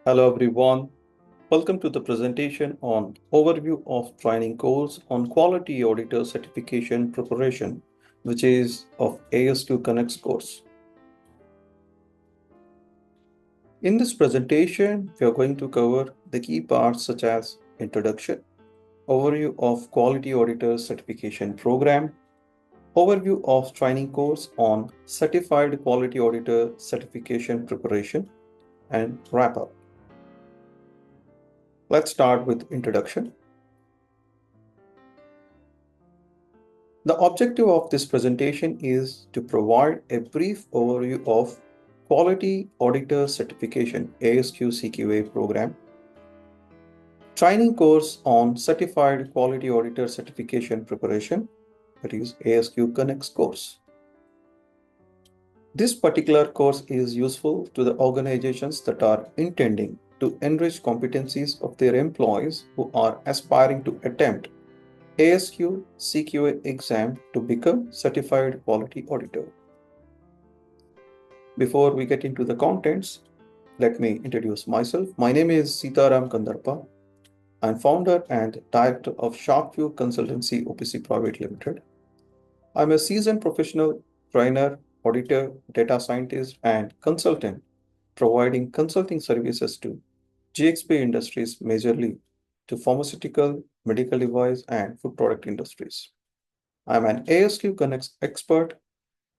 Hello everyone, welcome to the presentation on overview of training course on quality auditor certification preparation, which is of ASQ ConnEx course. In this presentation, we are going to cover the key parts such as introduction, overview of quality auditor certification program, overview of training course on certified quality auditor certification preparation, and wrap up. Let's start with introduction. The objective of this presentation is to provide a brief overview of Quality Auditor Certification ASQ CQA program, training course on Certified Quality Auditor Certification Preparation, that is ASQ ConnEx course. This particular course is useful to the organizations that are intending to enrich competencies of their employees who are aspiring to attempt ASQ CQA exam to become Certified Quality Auditor. Before we get into the contents, let me introduce myself. My name is Sitaram Kandarpa. I'm founder and director of Shaarkview Consultancy OPC Private Limited. I'm a seasoned professional trainer, auditor, data scientist, and consultant, providing consulting services to GXP industries, majorly to pharmaceutical, medical device, and food product industries. I'm an ASQ ConnEx expert,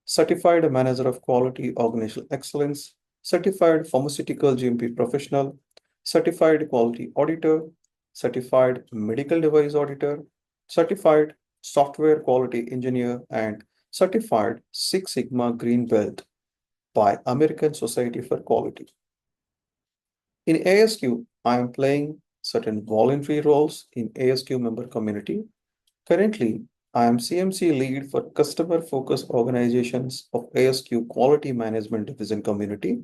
Certified Manager of Quality Organizational Excellence, Certified Pharmaceutical GMP Professional, Certified Quality Auditor, Certified Medical Device Auditor, Certified Software Quality Engineer, and Certified Six Sigma Green Belt by American Society for Quality. In ASQ, I am playing certain voluntary roles in ASQ member community. Currently, I am CMC lead for customer-focused organizations of ASQ Quality Management Division community,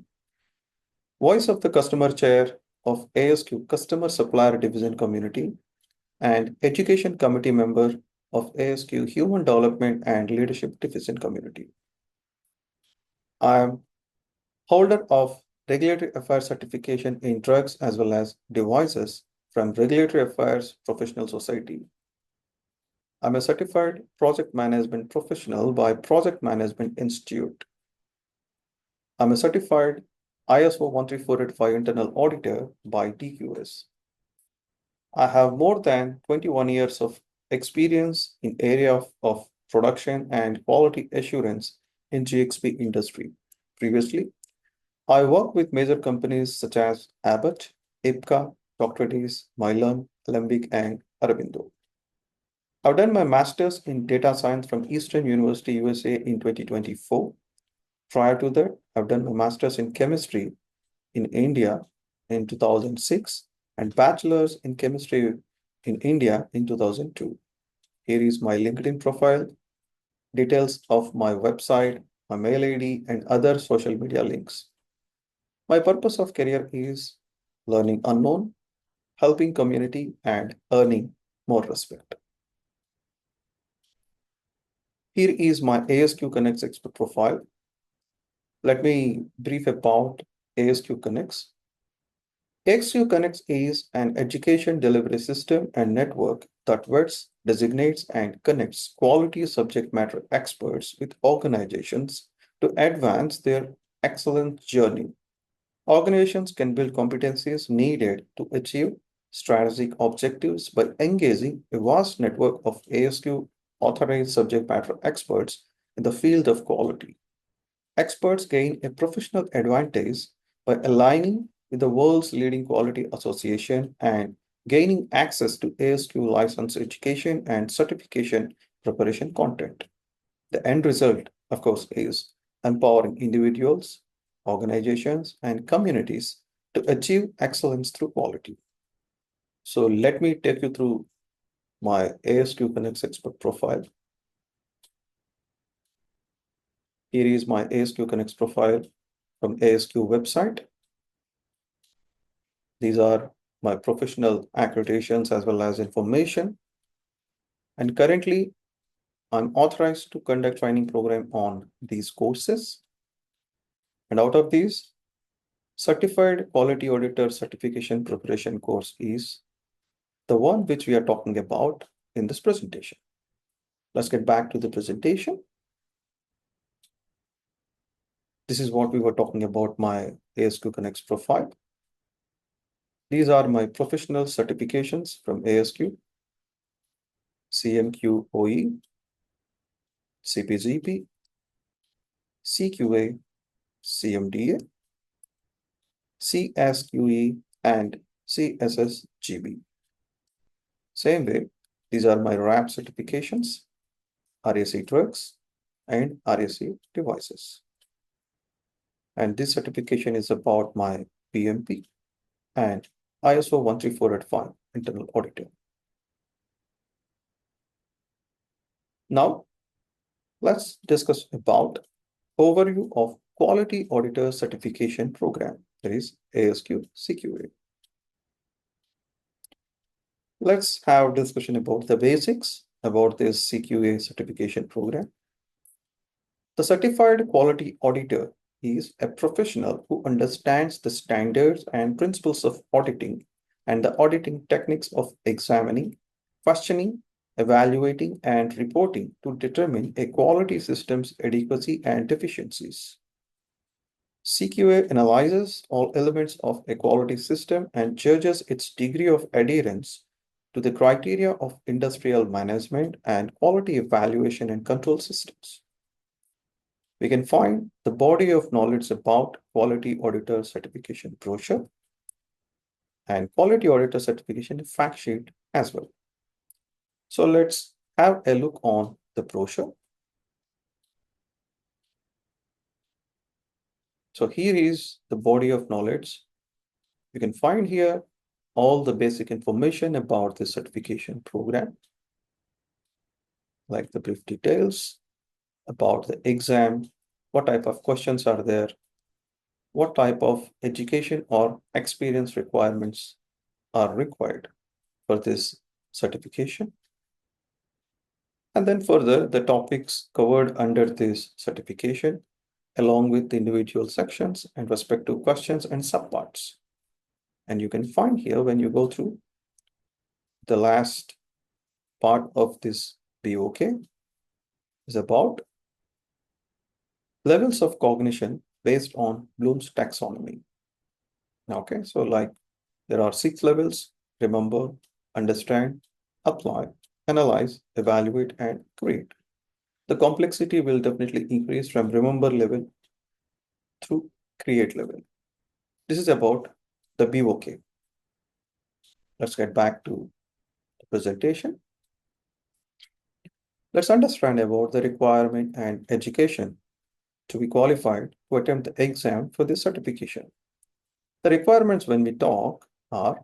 voice of the customer chair of ASQ Customer Supplier Division community, and education committee member of ASQ Human Development and Leadership Division community. I am holder of Regulatory Affairs certification in drugs as well as devices from Regulatory Affairs Professional Society. I'm a certified project management professional by Project Management Institute. I'm a certified ISO 13485 internal auditor by TQS. I have more than 21 years of experience in area of production and quality assurance in GXP industry. Previously, I worked with major companies such as Abbott, IPCA, Dr. D's, Mylan, Alembic, and Arabindo. I've done my master's in data science from Eastern University, USA in 2024. Prior to that, I've done my master's in chemistry in India in 2006 and bachelor's in chemistry in India in 2002. Here is my LinkedIn profile, details of my website, my mail ID, and other social media links. My purpose of career is learning unknown, helping community, and earning more respect. Here is my ASQ ConnEx expert profile. Let me brief about ASQ ConnEx. ASQ ConnEx is an education delivery system and network that vets, designates, and connects quality subject matter experts with organizations to advance their excellence journey. Organizations can build competencies needed to achieve strategic objectives by engaging a vast network of ASQ authorized subject matter experts in the field of quality. Experts gain a professional advantage by aligning with the world's leading quality association and gaining access to ASQ license education and certification preparation content. The end result, of course, is empowering individuals, organizations, and communities to achieve excellence through quality. So let me take you through my ASQ ConnEx expert profile. Here is my ASQ ConnEx profile from ASQ website. These are my professional accreditations as well as information. And currently, I'm authorized to conduct training program on these courses. And out of these, Certified Quality Auditor Certification Preparation course is the one which we are talking about in this presentation. Let's get back to the presentation. This is what we were talking about my ASQ ConnEx profile. These are my professional certifications from ASQ, CMQOE, CPGP, CQA, CMDA, CSQE, and CSSGB. Same way, these are my RAP certifications, RAC drugs, and RAC devices. And this certification is about my PMP and ISO 13485 internal auditing. Now, let's discuss about overview of Quality Auditor Certification Program, that is ASQ CQA. Let's have discussion about the basics about this CQA certification program. The Certified Quality Auditor is a professional who understands the standards and principles of auditing and the auditing techniques of examining, questioning, evaluating, and reporting to determine a quality system's adequacy and deficiencies. CQA analyzes all elements of a quality system and judges its degree of adherence to the criteria of industrial management and quality evaluation and control systems. We can find the body of knowledge about quality auditor certification brochure and quality auditor certification fact sheet as well. So let's have a look on the brochure. So here is the body of knowledge. You can find here all the basic information about the certification program, like the brief details about the exam, what type of questions are there, what type of education or experience requirements are required for this certification. And then further, the topics covered under this certification, along with the individual sections and respective questions and subparts. And you can find here when you go through the last part of this BOK is about levels of cognition based on Bloom's taxonomy. Okay, so like there are 6 levels: remember, understand, apply, analyze, evaluate, and create. The complexity will definitely increase from remember level through create level. This is about the BOK. Let's get back to the presentation. Let's understand about the requirement and education to be qualified to attempt the exam for this certification. The requirements when we talk are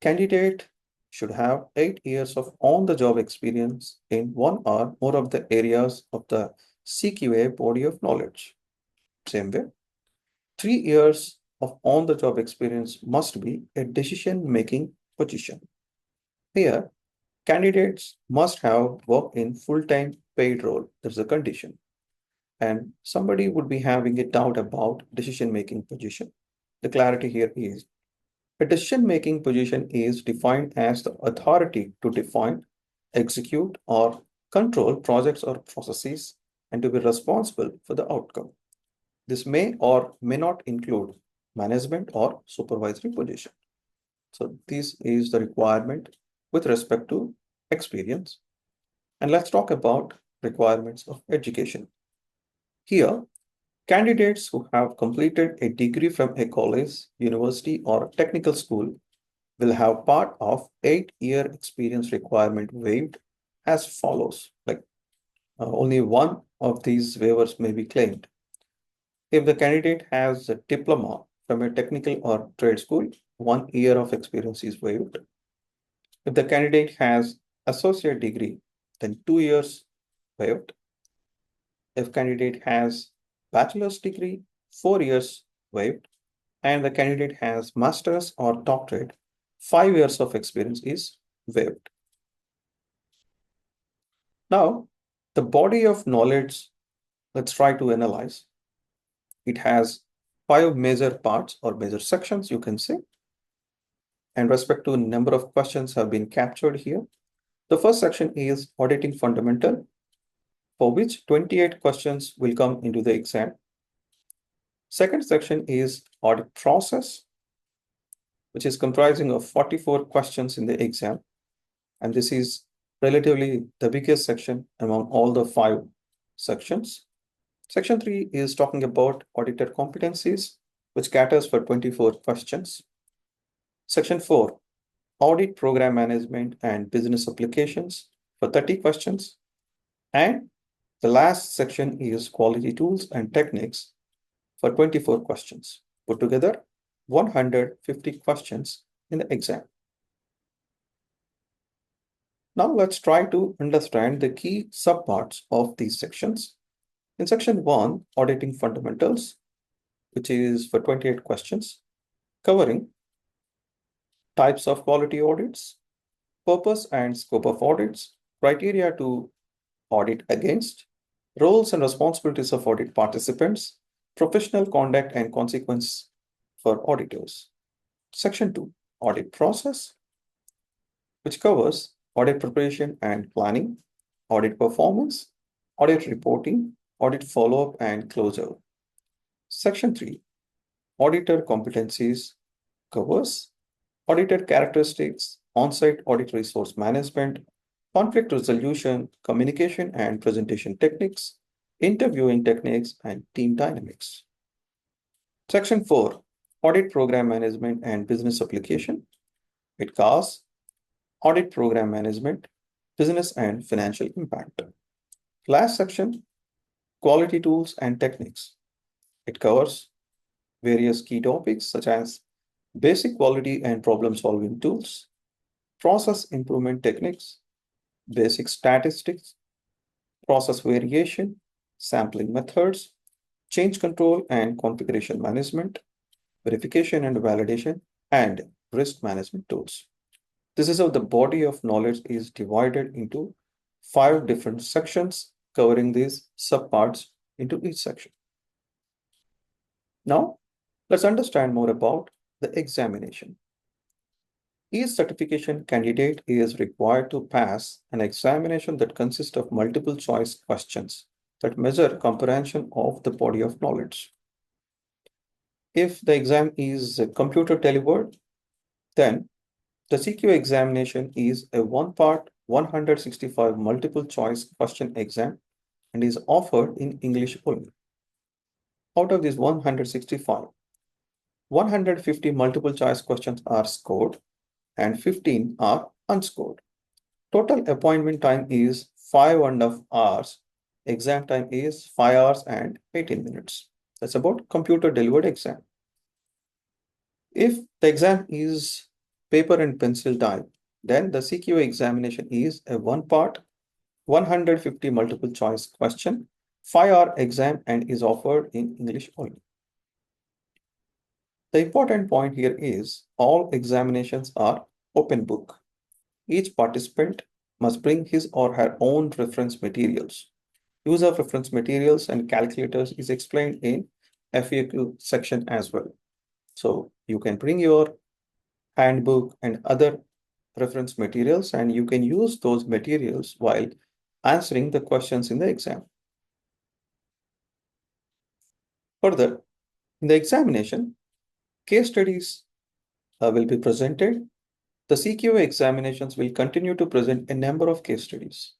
candidate should have 8 years of on-the-job experience in 1 or more of the areas of the CQA body of knowledge. Same way, 3 years of on-the-job experience must be a decision-making position. Here, candidates must have worked in full-time paid role. There's a condition. And somebody would be having a doubt about decision-making position. The clarity here is a decision-making position is defined as the authority to define, execute, or control projects or processes and to be responsible for the outcome. This may or may not include management or supervisory position. So this is the requirement with respect to experience. And let's talk about requirements of education. Here, candidates who have completed a degree from a college, university, or technical school will have part of 8-year experience requirement waived as follows. Like only one of these waivers may be claimed. If the candidate has a diploma from a technical or trade school, 1 year of experience is waived. If the candidate has associate degree, then 2 years waived. If candidate has bachelor's degree, 4 years waived. And the candidate has master's or doctorate, 5 years of experience is waived. Now, the body of knowledge, let's try to analyze. It has 5 major parts or major sections, you can say. And respect to number of questions have been captured here. The first section is auditing fundamental, for which 28 questions will come into the exam. Second section is audit process, which is comprising of 44 questions in the exam. And this is relatively the biggest section among all the 5 sections. Section 3 is talking about auditor competencies, which caters for 24 questions. Section 4, audit program management and business applications for 30 questions. And the last section is quality tools and techniques for 24 questions. Put together 150 questions in the exam. Now let's try to understand the key subparts of these sections. In section 1, auditing fundamentals, which is for 28 questions, covering types of quality audits, purpose and scope of audits, criteria to audit against, roles and responsibilities of audit participants, professional conduct and consequence for auditors. Section 2, audit process, which covers audit preparation and planning, audit performance, audit reporting, audit follow-up and closure. Section 3, auditor competencies, covers auditor characteristics, on-site audit resource management, conflict resolution, communication and presentation techniques, interviewing techniques, and team dynamics. Section 4, audit program management and business application. It covers audit program management, business and financial impact. Last section, quality tools and techniques. It covers various key topics such as basic quality and problem-solving tools, process improvement techniques, basic statistics, process variation, sampling methods, change control and configuration management, verification and validation, and risk management tools. This is how the body of knowledge is divided into 5 different sections, covering these subparts into each section. Now, let's understand more about the examination. Each certification candidate is required to pass an examination that consists of multiple choice questions that measure comprehension of the body of knowledge. If the exam is computer delivered, then the CQA examination is a one-part 165 multiple choice question exam and is offered in English only. Out of these 165, 150 multiple choice questions are scored and 15 are unscored. Total appointment time is 5.5 hours. Exam time is 5 hours and 18 minutes. That's about computer delivered exam. If the exam is paper and pencil type, then the CQA examination is a one-part 150 multiple choice question, 5-hour exam, and is offered in English only. The important point here is all examinations are open book. Each participant must bring his or her own reference materials. Use of reference materials and calculators is explained in FAQ section as well. So you can bring your handbook and other reference materials, and you can use those materials while answering the questions in the exam. Further, in the examination, case studies will be presented. The CQA examinations will continue to present a number of case studies.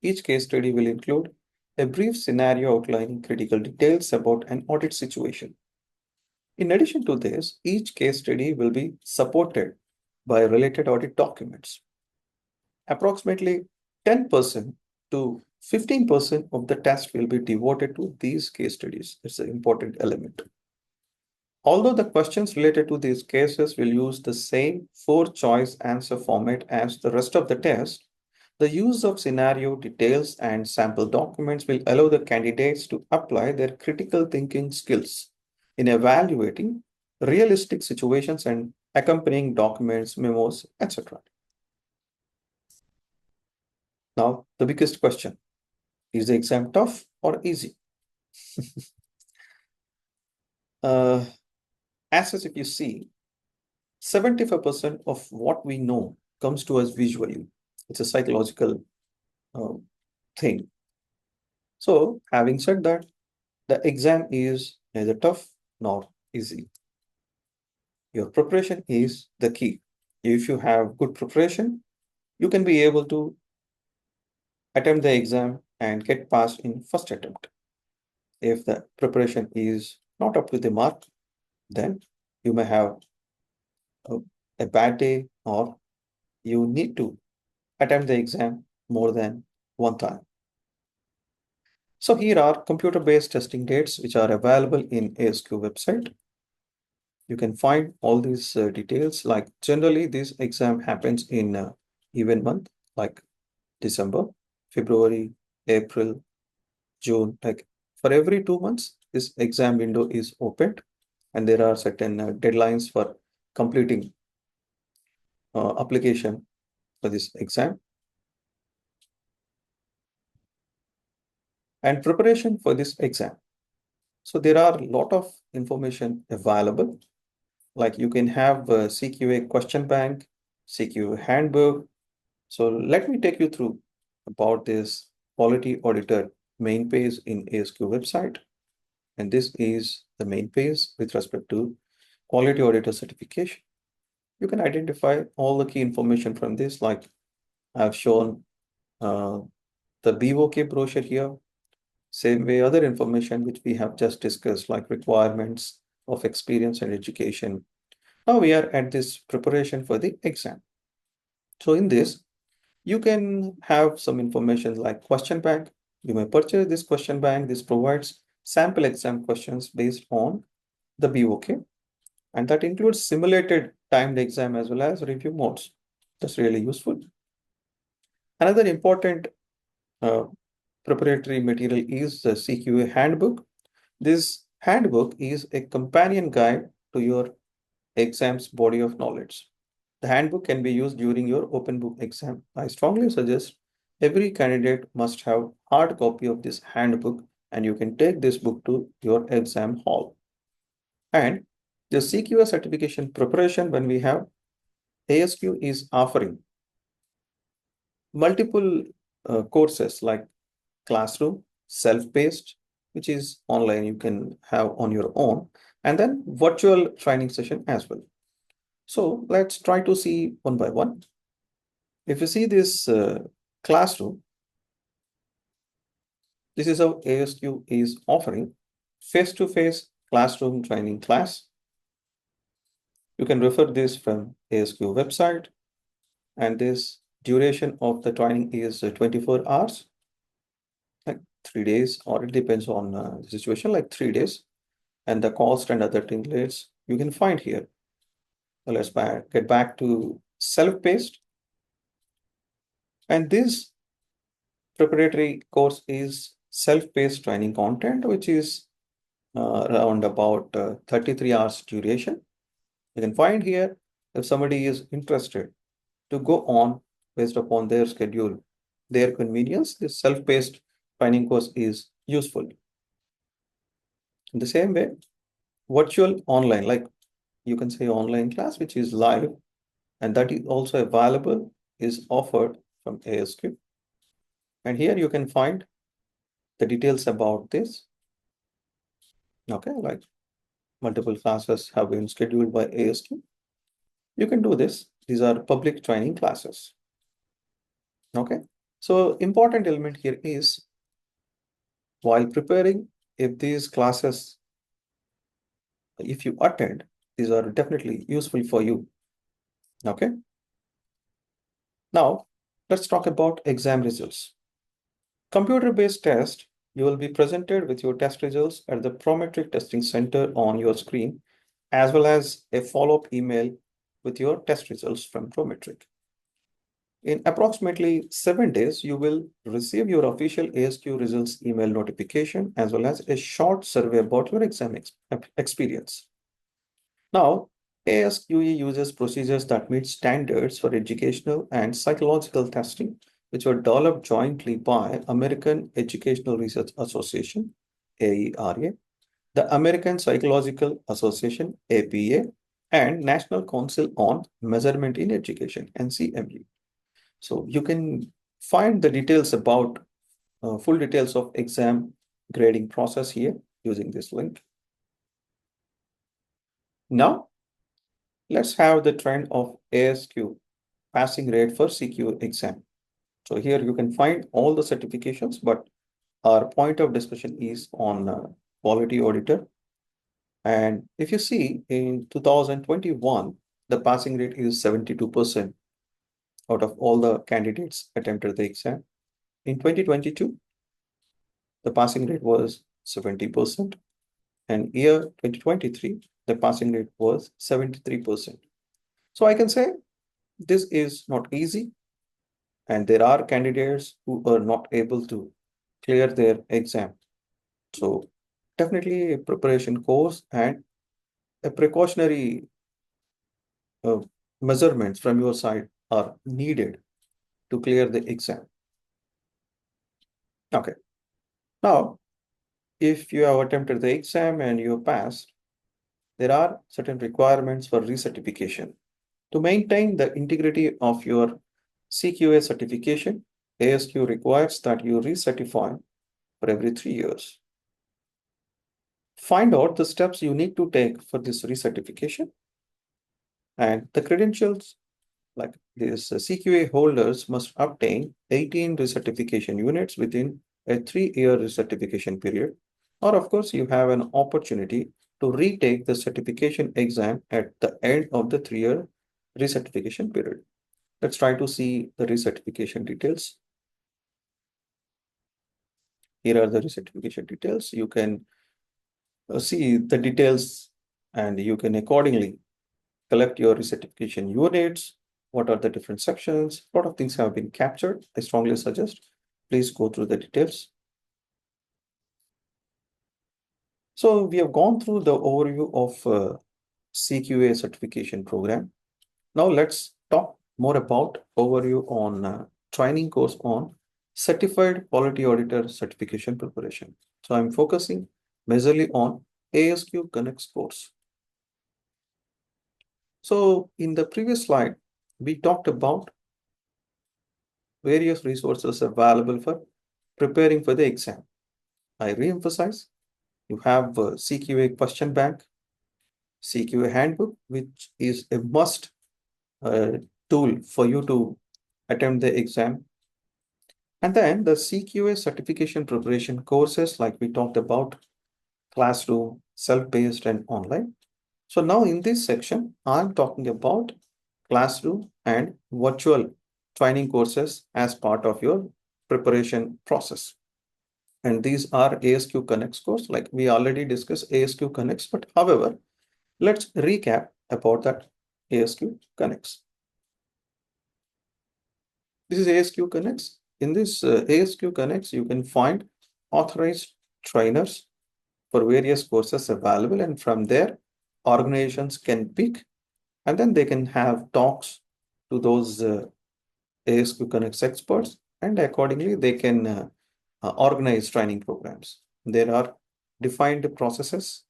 Each case study will include a brief scenario outlining critical details about an audit situation. In addition to this, each case study will be supported by related audit documents. Approximately 10% to 15% of the test will be devoted to these case studies. It's an important element. Although the questions related to these cases will use the same 4-choice answer format as the rest of the test, the use of scenario details and sample documents will allow the candidates to apply their critical thinking skills in evaluating realistic situations and accompanying documents, memos, etc. Now, the biggest question, is the exam tough or easy? As such, if you see, 75% of what we know comes to us visually. It's a psychological uh, thing. So, having said that, the exam is neither tough nor easy. Your preparation is the key. If you have good preparation, you can be able to attempt the exam and get passed in first attempt. If the preparation is not up to the mark, then you may have a, a bad day, or you need to attempt the exam more than one time. So here are computer-based testing dates which are available in ASQ website. You can find all these details. Like generally, this exam happens in even month, like December, February, April, June. Like for every 2 months, this exam window is opened, and there are certain deadlines for completing application for this exam and preparation for this exam. So there are a lot of information available. Like you can have a CQA question bank, CQA handbook. So let me take you through about this quality auditor main page in ASQ website. And this is the main page with respect to quality auditor certification. You can identify all the key information from this, like I've shown the BOK brochure here. Same way, other information which we have just discussed, like requirements of experience and education. Now we are at this preparation for the exam. So in this, you can have some information like question bank. You may purchase this question bank. This provides sample exam questions based on the BOK, and that includes simulated timed exam as well as review modes. That's really useful. Another important uh, preparatory material is the CQA handbook. This handbook is a companion guide to your exam's body of knowledge. The handbook can be used during your open book exam. I strongly suggest every candidate must have hard copy of this handbook, and you can take this book to your exam hall. And the CQA certification preparation, when we have ASQ is offering multiple courses like classroom, self-paced, which is online, you can have on your own, and then virtual training session as well. So let's try to see one by one. If you see this classroom, this is how ASQ is offering face-to-face classroom training class. You can refer this from ASQ website, and this duration of the training is 24 hours, like 3 days, or it depends on the situation, like 3 days. And the cost and other things you can find here. So let's get back to self-paced. And this preparatory course is self-paced training content, which is around about 33 hours duration. You can find here if somebody is interested to go on based upon their schedule, their convenience, this self-paced training course is useful. In the same way, virtual online, like you can say online class, which is live, and that is also available, is offered from ASQ. And here you can find the details about this. Okay, like multiple classes have been scheduled by ASQ. You can do this. These are public training classes. Okay, so important element here is while preparing, if these classes, if you attend, these are definitely useful for you. Okay, now let's talk about exam results. Computer-based test, you will be presented with your test results at the Prometric Testing Center on your screen, as well as a follow-up email with your test results from Prometric. In approximately 7 days, you will receive your official ASQ results email notification, as well as a short survey about your exam experience. Now, ASQE uses procedures that meet standards for educational and psychological testing, which were developed jointly by American Educational Research Association, AERA, the American Psychological Association, APA, and National Council on Measurement in Education, NCME. So you can find the details about full details of exam grading process here using this link. Now, let's have the trend of ASQ passing rate for CQ exam. So here you can find all the certifications, but our point of discussion is on quality auditor. And if you see in 2021, the passing rate is 72% out of all the candidates attempted the exam. In 2022, the passing rate was 70%. And year 2023, the passing rate was 73%. So I can say this is not easy. And there are candidates who are not able to clear their exam. So definitely a preparation course and a precautionary uh, measurements from your side are needed to clear the exam. Okay. Now, if you have attempted the exam and you have passed, there are certain requirements for recertification. To maintain the integrity of your CQA certification, ASQ requires that you recertify for every 3 years. Find out the steps you need to take for this recertification and the credentials like this CQA holders must obtain 18 recertification units within a 3-year recertification period. Or of course, you have an opportunity to retake the certification exam at the end of the 3-year recertification period. Let's try to see the recertification details. Here are the recertification details. You can see the details and you can accordingly collect your recertification units. What are the different sections? A lot of things have been captured. I strongly suggest please go through the details. So we have gone through the overview of CQA certification program. Now let's talk more about overview on training course on Certified Quality Auditor certification preparation. So I'm focusing majorly on ASQ ConnEx course. So in the previous slide, we talked about various resources available for preparing for the exam. I re-emphasize, you have CQA question bank, CQA handbook, which is a must uh, tool for you to attempt the exam. And then the CQA certification preparation courses like we talked about, classroom, self-paced and online. So now in this section, I'm talking about classroom and virtual training courses as part of your preparation process. And these are ASQ ConnEx course, like we already discussed ASQ ConnEx, but however, let's recap about that ASQ ConnEx. This is ASQ ConnEx. In this ASQ ConnEx, you can find authorized trainers for various courses available, and from there, organizations can pick and then they can have talks to those ASQ ConnEx experts, and accordingly, they can organize training programs. There are defined processes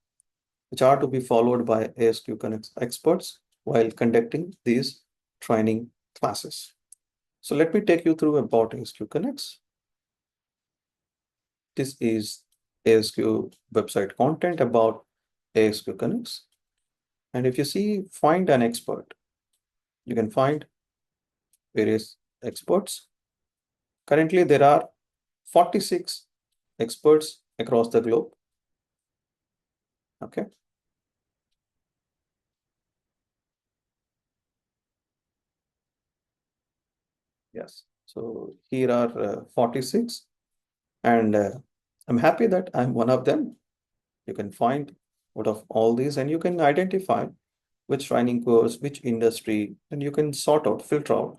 which are to be followed by ASQ ConnEx experts while conducting these training classes. So let me take you through about ASQ ConnEx. This is ASQ website content about ASQ ConnEx. And if you see, find an expert, you can find various experts. Currently, there are 46 experts across the globe. Okay. Yes. So here are 46, and I'm happy that I'm one of them. You can find out of all these, and you can identify which training course, which industry, and you can sort out, filter out,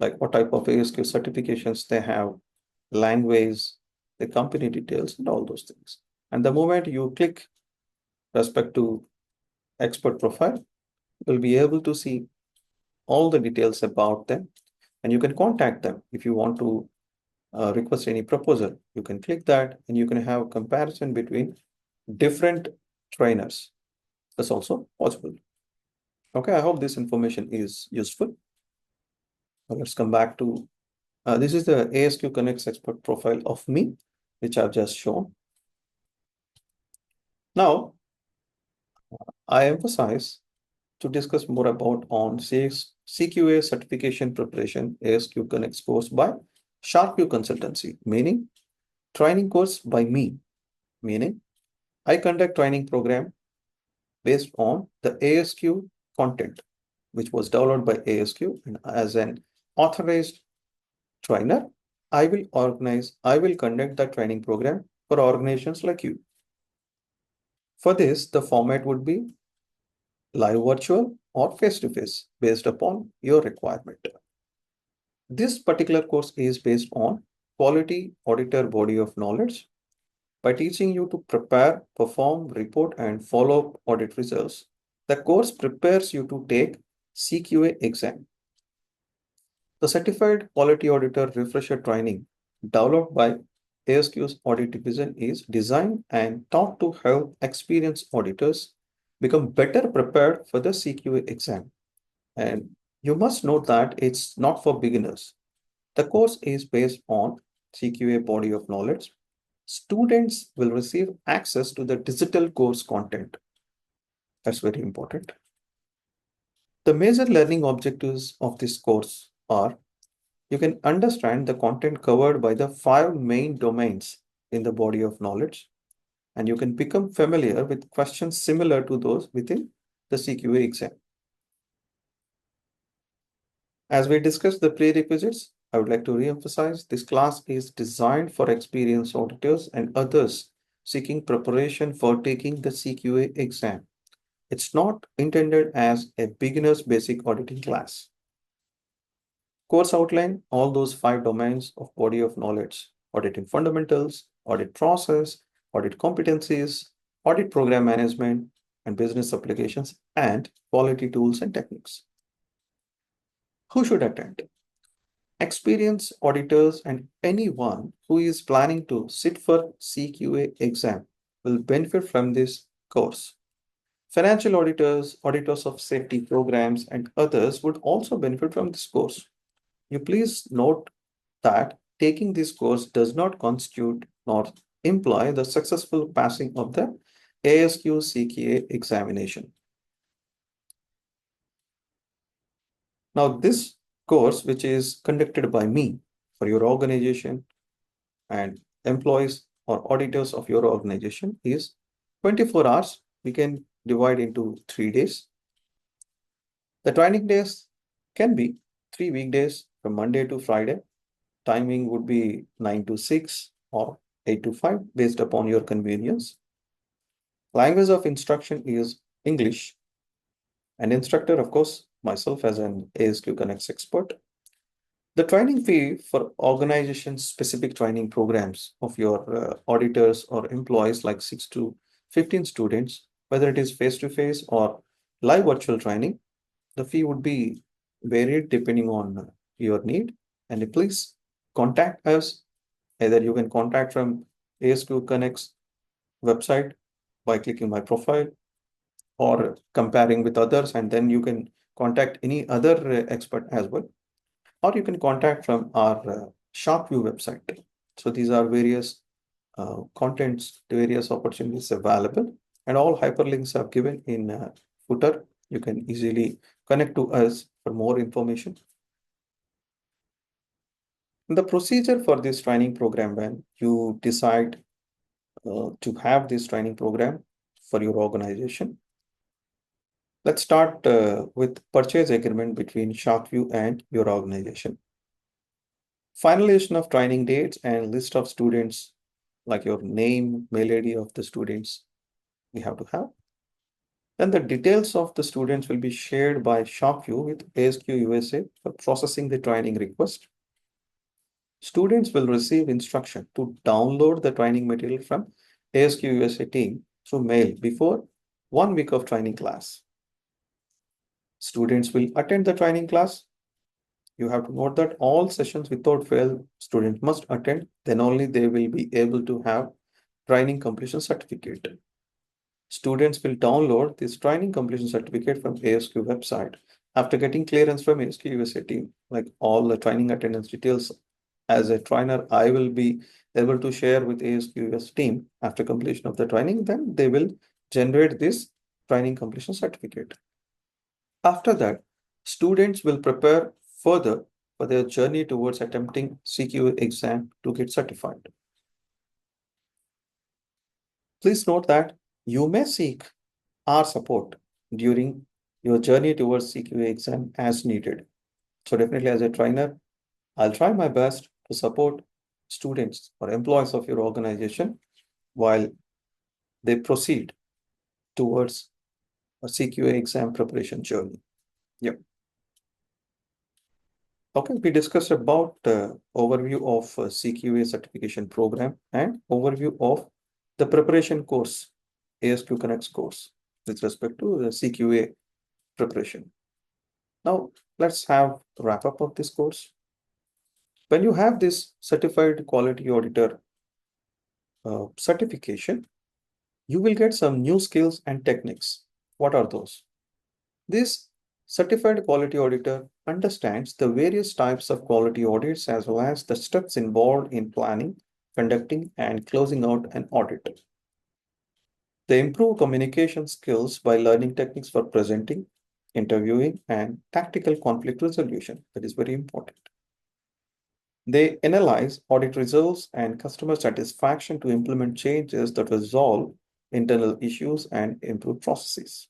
like what type of ASQ certifications they have, language, the company details, and all those things. And the moment you click respect to expert profile, you'll be able to see all the details about them, and you can contact them if you want to request any proposal. You can click that and you can have comparison between different trainers. That's also possible. Okay, I hope this information is useful. Now let's come back to this is the ASQ ConnEx expert profile of me, which I've just shown. Now, I emphasize to discuss more about on CQA certification preparation ASQ ConnEx course by Shaarkview Consultancy, meaning training course by me, meaning I conduct training program based on the ASQ content, which was downloaded by ASQ, and as an authorized trainer, I will conduct the training program for organizations like you. For this, the format would be live virtual or face-to-face based upon your requirement. This particular course is based on quality auditor body of knowledge by teaching you to prepare, perform, report, and follow up audit results. The course prepares you to take CQA exam. The Certified Quality Auditor Refresher training developed by ASQ's Audit Division is designed and taught to help experienced auditors become better prepared for the CQA exam. And you must note that it's not for beginners. The course is based on CQA Body of Knowledge. Students will receive access to the digital course content. That's very important. The major learning objectives of this course are you can understand the content covered by the 5 main domains in the body of knowledge, and you can become familiar with questions similar to those within the CQA exam. As we discussed the prerequisites, I would like to re-emphasize this class is designed for experienced auditors and others seeking preparation for taking the CQA exam. It's not intended as a beginner's basic auditing class. Course outline all those 5 domains of body of knowledge: auditing fundamentals, audit process, audit competencies, audit program management, and business applications, and quality tools and techniques. Who should attend? Experienced auditors and anyone who is planning to sit for CQA exam will benefit from this course. Financial auditors, auditors of safety programs, and others would also benefit from this course. You please note that taking this course does not constitute nor imply the successful passing of the ASQ CQA examination. Now, this course, which is conducted by me for your organization and employees or auditors of your organization, is 24 hours. We can divide into 3 days. The training days can be 3 weekdays from Monday to Friday. Timing would be 9 to 6 or 8 to 5 based upon your convenience. Language of instruction is English. And instructor, of course, myself as an ASQ ConnEx expert. The training fee for organization-specific training programs of your auditors or employees like 6 to 15 students, whether it is face-to-face or live virtual training, the fee would be varied depending on your need. And please contact us. Either you can contact from ASQ ConnEx website by clicking my profile or comparing with others, and then you can contact any other expert as well, or you can contact from our Shaarkview website. So these are various contents, various opportunities available, and all hyperlinks are given in footer. You can easily connect to us for more information. The procedure for this training program, when you decide to have this training program for your organization, let's start with purchase agreement between Shaarkview and your organization. Finalization of training dates and list of students, like your name, mail ID of the students we have to have. Then the details of the students will be shared by Shaarkview with ASQ USA for processing the training request. Students will receive instruction to download the training material from ASQ USA team through mail before 1 week of training class. Students will attend the training class. You have to note that all sessions without fail, students must attend, then only they will be able to have training completion certificate. Students will download this training completion certificate from ASQ website. After getting clearance from ASQ USA team, like all the training attendance details, as a trainer, I will be able to share with ASQ US team after completion of the training. Then they will generate this training completion certificate. After that, students will prepare further for their journey towards attempting CQA exam to get certified. Please note that you may seek our support during your journey towards CQA exam as needed. So definitely as a trainer, I'll try my best to support students or employees of your organization while they proceed towards a CQA exam preparation journey. Yep. Okay, we discussed about overview of CQA certification program and overview of the preparation course, ASQ ConnEx course with respect to the CQA preparation. Now, let's have a wrap up of this course. When you have this Certified Quality Auditor certification, you will get some new skills and techniques. What are those? This Certified Quality Auditor understands the various types of quality audits as well as the steps involved in planning, conducting, and closing out an audit. They improve communication skills by learning techniques for presenting, interviewing, and tactical conflict resolution. That is very important. They analyze audit results and customer satisfaction to implement changes that resolve internal issues and improve processes.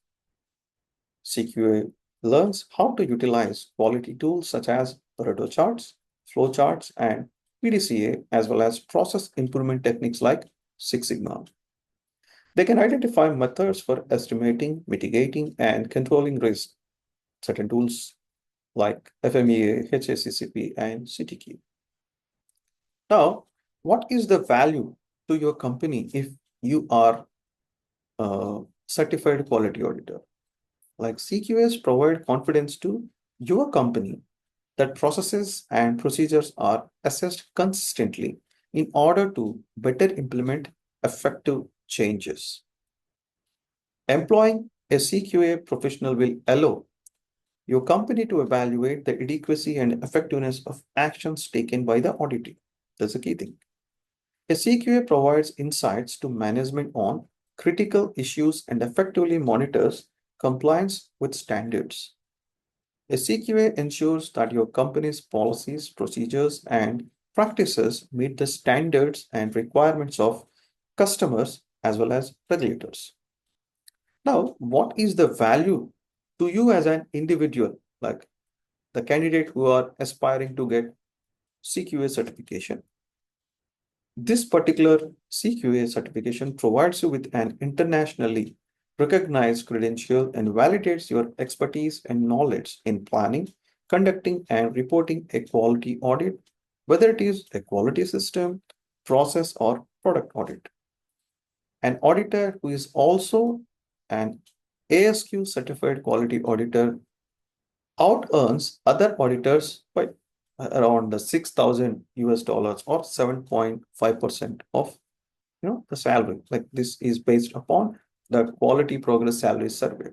CQA learns how to utilize quality tools such as Pareto charts, flow charts, and PDCA, as well as process improvement techniques like Six Sigma. They can identify methods for estimating, mitigating, and controlling risk. Certain tools like FMEA, HACCP, and CTQ. Now, what is the value to your company if you are a certified quality auditor? Like CQAs provide confidence to your company that processes and procedures are assessed consistently in order to better implement effective changes. Employing a CQA professional will allow your company to evaluate the adequacy and effectiveness of actions taken by the auditee. That's the key thing. A CQA provides insights to management on critical issues and effectively monitors compliance with standards. A CQA ensures that your company's policies, procedures, and practices meet the standards and requirements of customers as well as regulators. Now, what is the value to you as an individual, like the candidate who are aspiring to get CQA certification? This particular CQA certification provides you with an internationally recognized credential and validates your expertise and knowledge in planning, conducting, and reporting a quality audit, whether it is a quality system, process, or product audit. An auditor who is also an ASQ certified quality auditor out earns other auditors by around the 6,000 US dollars or 7.5% of the salary. Like this is based upon the quality progress salary survey.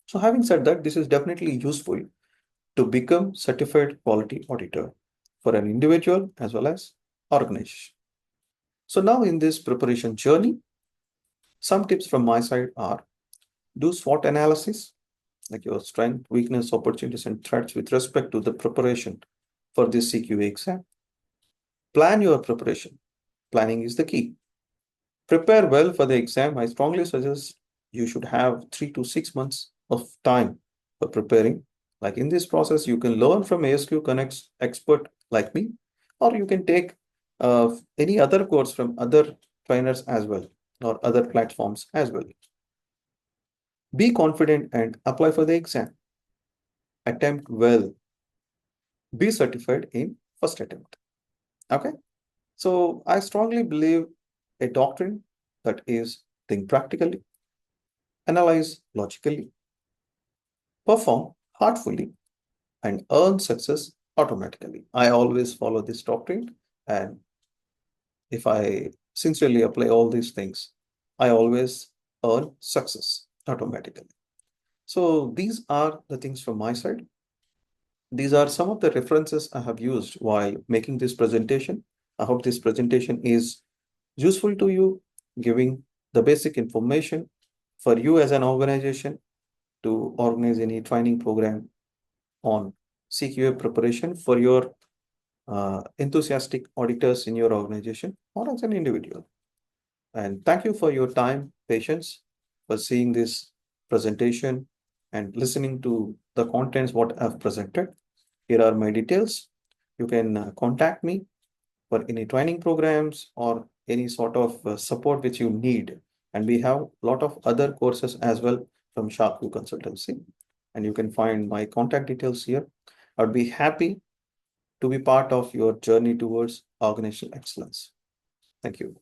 So having said that, this is definitely useful to become certified quality auditor for an individual as well as organization. So now in this preparation journey, some tips from my side are: do SWOT analysis, like your strength, weakness, opportunities, and threats with respect to the preparation for this CQA exam. Plan your preparation. Planning is the key. Prepare well for the exam. I strongly suggest you should have 3 to 6 months of time for preparing. Like in this process, you can learn from ASQ ConnEx expert like me, or you can take any other course from other trainers as well, or other platforms as well. Be confident and apply for the exam. Attempt well. Be certified in first attempt. Okay. So I strongly believe a doctrine that is think practically, analyze logically, perform heartfully, and earn success automatically. I always follow this doctrine, and if I sincerely apply all these things, I always earn success automatically. So these are the things from my side. These are some of the references I have used while making this presentation. I hope this presentation is useful to you, giving the basic information for you as an organization to organize any training program on CQA preparation for your enthusiastic auditors in your organization or as an individual. And thank you for your time, patience, for seeing this presentation and listening to the contents what I've presented. Here are my details. You can contact me for any training programs or any sort of support which you need. And we have a lot of other courses as well from Shaarkview Consultancy. And you can find my contact details here. I'd be happy to be part of your journey towards organizational excellence. Thank you.